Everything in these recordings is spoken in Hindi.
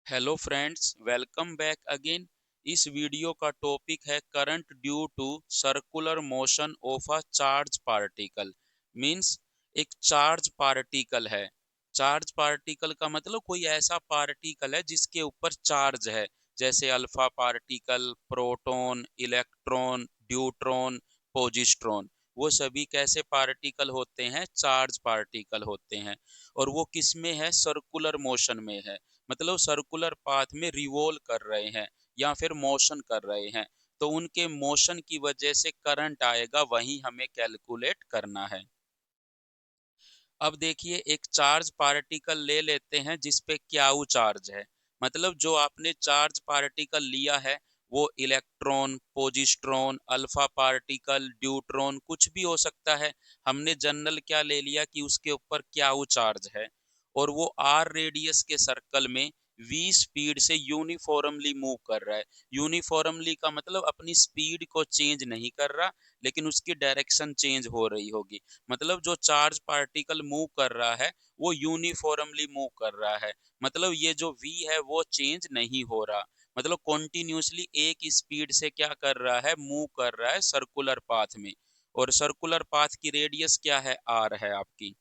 Hello friends, welcome back again. इस वीडियो का टॉपिक है current due to circular motion of a charge particle. Means एक चार्ज पार्टिकल है। चार्ज पार्टिकल का मतलब कोई ऐसा पार्टिकल है जिसके ऊपर चार्ज है, जैसे alpha particle, proton, electron, deuteron, positron. वो सभी कैसे पार्टिकल होते हैं? चार्ज पार्टिकल होते हैं। और वो किस में है? सर्कुलर मोशन में है। मतलब सर्कुलर पाथ में रिवॉल्व कर रहे हैं या फिर मोशन कर रहे हैं, तो उनके मोशन की वजह से करंट आएगा, वही हमें कैलकुलेट करना है। अब देखिए, एक चार्ज पार्टिकल ले लेते हैं जिसपे क्यू चार्ज है। मतलब जो आपने चार्ज पार्टिकल लिया है वो electron, positron, alpha particle, deuteron कुछ भी हो सकता है। हमने जनरल क्या ले लिया कि उसके ऊपर क्यू चार्ज है और वो आर रेडियस के सर्कल में वी स्पीड से यूनिफॉर्मली मूव कर रहा है। यूनिफॉर्मली का मतलब अपनी स्पीड को चेंज नहीं कर रहा, लेकिन उसकी डायरेक्शन चेंज हो रही होगी। मतलब जो चार्ज पार्टिकल मूव कर रहा है वो यूनिफॉर्मली मूव कर रहा है। मतलब ये जो v है वो चेंज नहीं हो रहा। मतलब कॉन्टिन्यूसली एक स्पीड से क्या कर रहा है? मूव कर रहा है सर्कुलर पाथ में। और सर्कुलर पाथ की रेडियस क्या है? r है आपकी।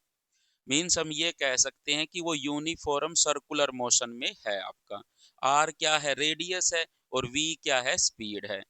मीन्स हम ये कह सकते हैं कि वो यूनिफॉर्म सर्कुलर मोशन में है आपका। r क्या है? रेडियस है। और v क्या है? स्पीड है।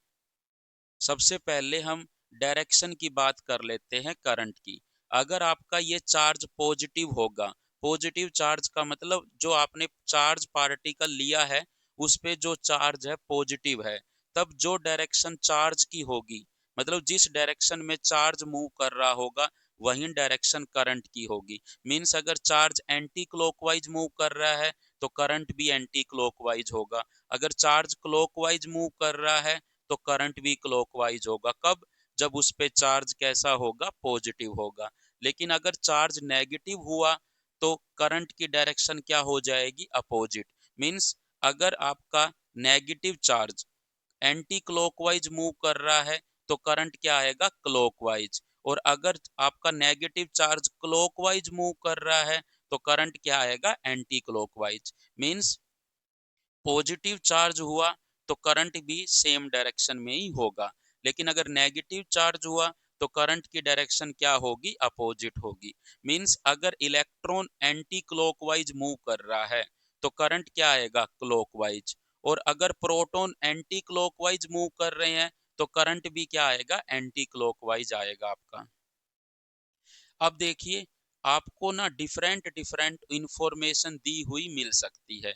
सबसे पहले हम डायरेक्शन की बात कर लेते हैं करंट की। अगर आपका ये चार्ज पॉजिटिव होगा, पॉजिटिव चार्ज का मतलब जो आपने चार्ज पार्टिकल लिया है उस पे जो चार्ज है पॉजिटिव है, तब जो डायरेक्शन चार्ज की होगी, मतलब जिस डायरेक्शन में चार्ज मूव कर रहा होगा वही डायरेक्शन करंट की होगी। मीन्स अगर चार्ज एंटी क्लॉकवाइज मूव कर रहा है तो करंट भी एंटी क्लॉकवाइज होगा। अगर चार्ज क्लॉकवाइज मूव कर रहा है तो करंट भी क्लॉकवाइज होगा। कब? जब उस पे चार्ज कैसा होगा? पॉजिटिव होगा। लेकिन अगर चार्ज नेगेटिव हुआ तो करंट की डायरेक्शन क्या हो जाएगी? अपोजिट। मींस अगर आपका negative charge anti clockwise move कर रहा है तो करंट क्या आएगा? क्लॉकवाइज। और अगर आपका नेगेटिव चार्ज क्लॉकवाइज मूव कर रहा है तो करंट क्या आएगा? Anti clockwise. Means positive charge हुआ तो करंट भी सेम डायरेक्शन में ही होगा। लेकिन अगर नेगेटिव चार्ज हुआ तो करंट की डायरेक्शन क्या होगी? अपोजिट होगी। मींस अगर इलेक्ट्रॉन एंटी क्लॉकवाइज मूव कर रहा है तो करंट क्या आएगा? क्लॉकवाइज। और अगर प्रोटॉन एंटी क्लॉकवाइज मूव कर रहे हैं तो करंट भी क्या आएगा? एंटी क्लॉकवाइज आएगा आपका। अब देखिए, आपको ना डिफरेंट डिफरेंट इंफॉर्मेशन दी हुई मिल सकती है।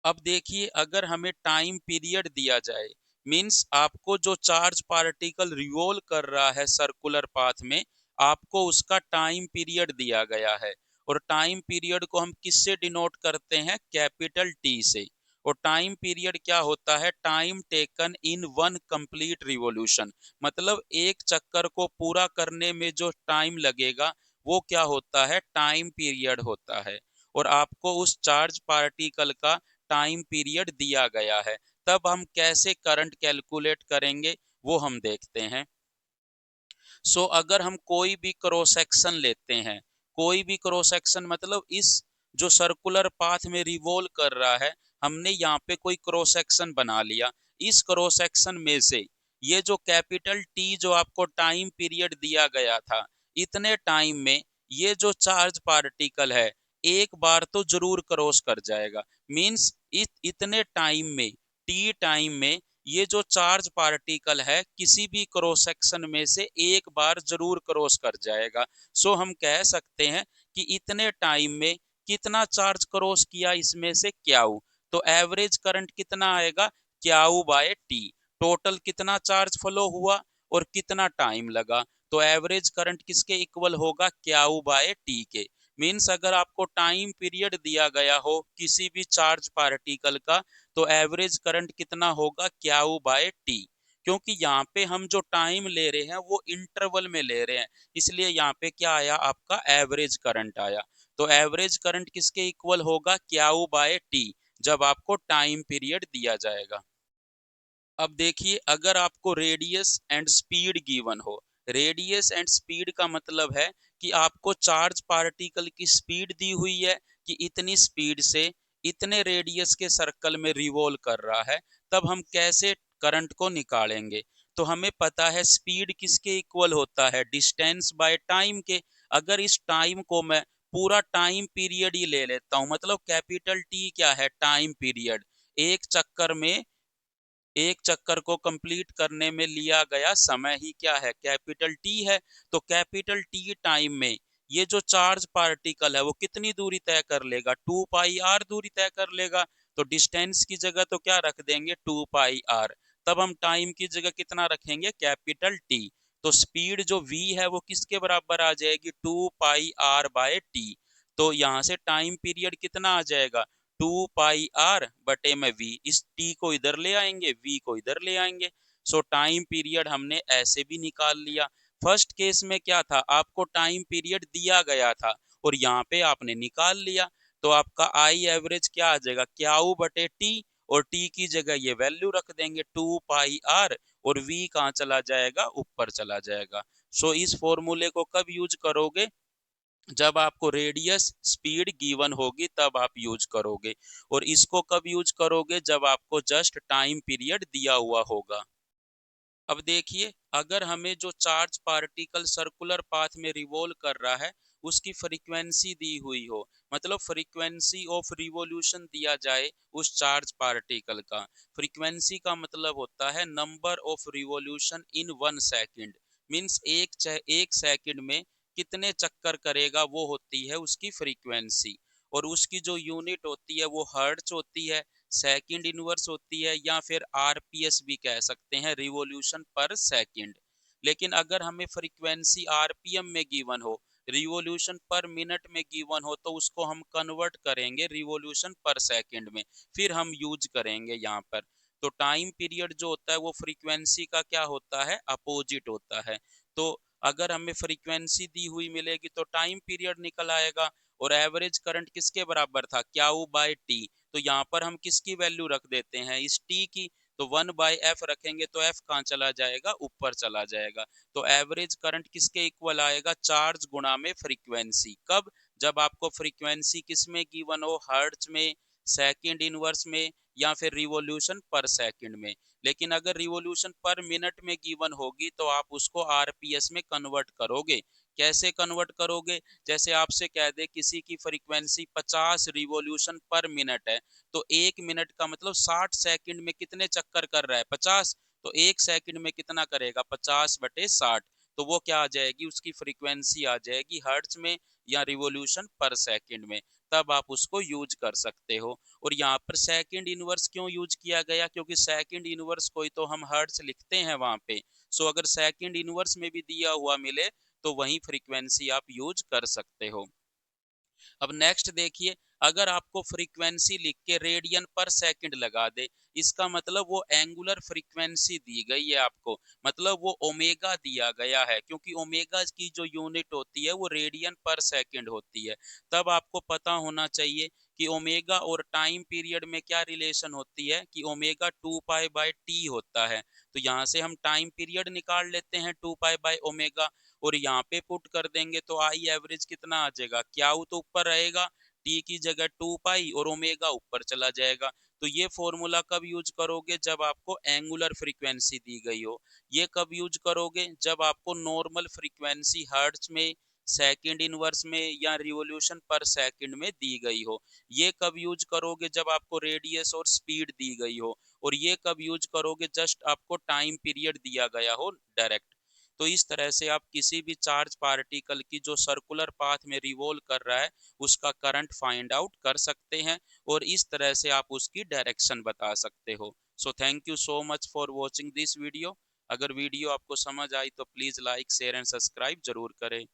अब देखिए, अगर हमें टाइम पीरियड दिया जाए, मींस आपको जो चार्ज पार्टिकल रिवॉल्व कर रहा है सर्कुलर पाथ में, आपको उसका टाइम पीरियड दिया गया है। और टाइम पीरियड को हम किससे डिनोट करते हैं? कैपिटल टी से। और टाइम पीरियड क्या होता है? Time taken in one complete revolution. मतलब एक चक्कर को पूरा करने में जो टाइम लगेगा वो क्या होता है? टाइम पीरियड होता है। और आपको उस चार्ज पार्टिकल का टाइम पीरियड दिया गया है। तब हम कैसे करंट कैलकुलेट करेंगे वो हम देखते हैं। अगर हम कोई भी क्रॉस सेक्शन लेते हैं, कोई भी क्रॉस सेक्शन मतलब इस जो सर्कुलर पाथ में रिवॉल्व कर रहा है, हमने यहाँ पे कोई क्रॉस सेक्शन बना लिया। इस क्रॉस सेक्शन में से ये जो कैपिटल टी जो आपको टाइम पीरियड दिया गया था, इतने टाइम में ये जो चार्ज पार्टिकल है एक बार तो जरूर क्रॉस कर जाएगा। मींस इतने टाइम में, टी टाइम में, ये जो चार्ज पार्टिकल है किसी भी क्रॉस सेक्शन में से एक बार जरूर क्रॉस कर जाएगा। हम कह सकते हैं कि इतने टाइम में कितना चार्ज क्रॉस किया इसमें से क्यू। तो एवरेज करंट कितना आएगा? Q by T. टोटल कितना चार्ज फ्लो हुआ और कितना टाइम लगा, तो एवरेज करंट किसके इक्वल होगा? क्यू बाय टी के। मीन्स अगर आपको टाइम पीरियड दिया गया हो किसी भी चार्ज पार्टिकल का तो एवरेज करंट कितना होगा? Q by T. क्योंकि यहाँ पे हम जो टाइम ले रहे हैं वो इंटरवल में ले रहे हैं, इसलिए यहाँ पे क्या आया? आपका एवरेज करंट आया। तो एवरेज करंट किसके इक्वल होगा? क्यू बाय टी, जब आपको टाइम पीरियड दिया जाएगा। अब देखिए, अगर आपको रेडियस एंड स्पीड गिवन हो, रेडियस एंड स्पीड का मतलब है कि आपको चार्ज पार्टिकल की स्पीड दी हुई है कि इतनी स्पीड से इतने रेडियस के सर्कल में रिवॉल्व कर रहा है, तब हम कैसे करंट को निकालेंगे? तो हमें पता है स्पीड किसके इक्वल होता है, डिस्टेंस बाय टाइम के। अगर इस टाइम को मैं पूरा टाइम पीरियड ही ले लेता हूं, मतलब कैपिटल टी क्या है, टाइम पीरियड। एक चक्कर में एक चक्कर को कंप्लीट करने में लिया गया समय ही क्या है, कैपिटल टी है। तो कैपिटल टी टाइम में ये जो चार्ज पार्टिकल है वो कितनी दूरी तय कर लेगा, 2 पाई आर दूरी तय कर लेगा। तो डिस्टेंस की जगह तो क्या रख देंगे, 2 पाई आर। तब हम टाइम की जगह कितना रखेंगे, कैपिटल टी। तो स्पीड जो v है वो किसके बराबर आ जाएगी, 2 पाई आर/टी। तो यहाँ से टाइम पीरियड कितना आ जाएगा, 2 पाई आर/वी। इस टी को इधर ले आएंगे, वी को इधर ले आएंगे। सो टाइम पीरियड हमने ऐसे भी निकाल लिया। फर्स्ट केस में क्या था, आपको टाइम पीरियड दिया गया था और यहाँ पे आपने निकाल लिया। तो आपका आई एवरेज क्या आ जाएगा, Q/T। और टी की जगह ये वैल्यू रख देंगे 2 पाई आर, और वी कहाँ चला जाएगा, ऊपर चला जाएगा। सो इस फॉर्मूले को कब यूज करोगे, जब आपको रेडियस स्पीड गिवन होगी तब आप यूज करोगे। और इसको कब यूज करोगे, जब आपको जस्ट टाइम पीरियड दिया हुआ होगा। अब देखिए, अगर हमें जो चार्ज पार्टिकल सर्कुलर पाथ में रिवॉल्व कर रहा है उसकी फ्रीक्वेंसी दी हुई हो, मतलब फ्रीक्वेंसी ऑफ रिवॉल्यूशन दिया जाए उस चार्ज पार्टिकल का। फ्रीक्वेंसी का मतलब होता है number of revolution in 1 second. Means एक सेकंड में कितने चक्कर करेगा, वो होती है उसकी फ्रीक्वेंसी। और उसकी जो यूनिट होती है वो हर्ट्ज होती है, सेकंड इनवर्स होती है, या फिर आरपीएस भी कह सकते हैं, रिवॉल्यूशन पर सेकंड। लेकिन अगर हमें फ्रीक्वेंसी आरपीएम में गिवन हो, रिवॉल्यूशन पर मिनट में गिवन हो, तो उसको हम कन्वर्ट करेंगे रिवॉल्यूशन पर सेकंड में, फिर हम यूज करेंगे यहाँ पर। तो टाइम पीरियड जो होता है वो फ्रीक्वेंसी का क्या होता है, अपोजिट होता है। तो अगर हमें फ्रीक्वेंसी दी हुई मिलेगी तो टाइम पीरियड निकल आएगा। और एवरेज करंट किसके बराबर था, Q/T। तो यहाँ पर हम किसकी वैल्यू रख देते हैं, इस टी की। तो 1/f रखेंगे तो f कहाँ चला जाएगा, ऊपर चला जाएगा। तो एवरेज करंट किसके इक्वल आएगा, चार्ज गुणा में फ्रीक्वेंसी। कब, जब आपको फ्रीक्वेंसी किस में गिवन हो, हर्ट्ज में, सेकंड इनवर्स में, या फिर रिवॉल्यूशन पर सेकंड में। लेकिन अगर रिवॉल्यूशन पर मिनट में गिवन होगी तो आप उसको आरपीएस में कन्वर्ट करोगे। कैसे कन्वर्ट करोगे, जैसे आपसे कह दे किसी की फ्रीक्वेंसी 50 रिवॉल्यूशन पर मिनट है, तो 1 मिनट का मतलब 60 सेकंड में कितने चक्कर कर रहा है, 50। तो 1 सेकंड में कितना करेगा, 50/60। तो वो क्या आ जाएगी, उसकी फ्रीक्वेंसी आ जाएगी हर्ट्ज में या रिवॉल्यूशन पर सेकंड में। तब आप उसको यूज कर सकते हो। और यहाँ पर सेकंड इनवर्स क्यों यूज किया गया, क्योंकि सेकंड इनवर्स कोई तो हम हर्ट्ज लिखते हैं वहां पे। सो अगर सेकंड इनवर्स में भी दिया हुआ मिले तो वही फ्रीक्वेंसी आप यूज कर सकते हो। अब नेक्स्ट देखिए, अगर आपको फ्रीक्वेंसी लिख के रेडियन पर सेकंड लगा दे, इसका मतलब वो एंगुलर फ्रीक्वेंसी दी गई है आपको, मतलब वो ओमेगा दिया गया है, क्योंकि ओमेगा की जो यूनिट होती है वो रेडियन पर सेकंड होती है। तब आपको पता होना चाहिए कि ओमेगा और टाइम पीरियड में क्या रिलेशन होती है, कि ओमेगा 2 पाई/टी होता है। तो यहाँ से हम टाइम पीरियड निकाल लेते हैं, 2 पाई/ओमेगा, और यहाँ पे पुट कर देंगे तो आई एवरेज कितना आ जाएगा, क्याउ तो ऊपर रहेगा, टी की जगह 2 पाई और ओमेगा ऊपर चला जाएगा। तो ये फॉर्मूला कब यूज करोगे, जब आपको एंगुलर फ्रीक्वेंसी दी गई हो। ये कब यूज करोगे, जब आपको नॉर्मल फ्रीक्वेंसी हर्ट्ज में, सेकंड इनवर्स में, या रिवॉल्यूशन पर सेकंड में दी गई हो। ये कब यूज करोगे, जब आपको रेडियस और स्पीड दी गई हो। और ये कब यूज करोगे, जस्ट आपको टाइम पीरियड दिया गया हो डायरेक्ट। तो इस तरह से आप किसी भी चार्ज पार्टिकल की जो सर्कुलर पाथ में रिवॉल्व कर रहा है उसका करंट फाइंड आउट कर सकते हैं, और इस तरह से आप उसकी डायरेक्शन बता सकते हो। So thank you so much for watching this video. अगर वीडियो आपको समझ आई तो please like share and subscribe जरूर करें।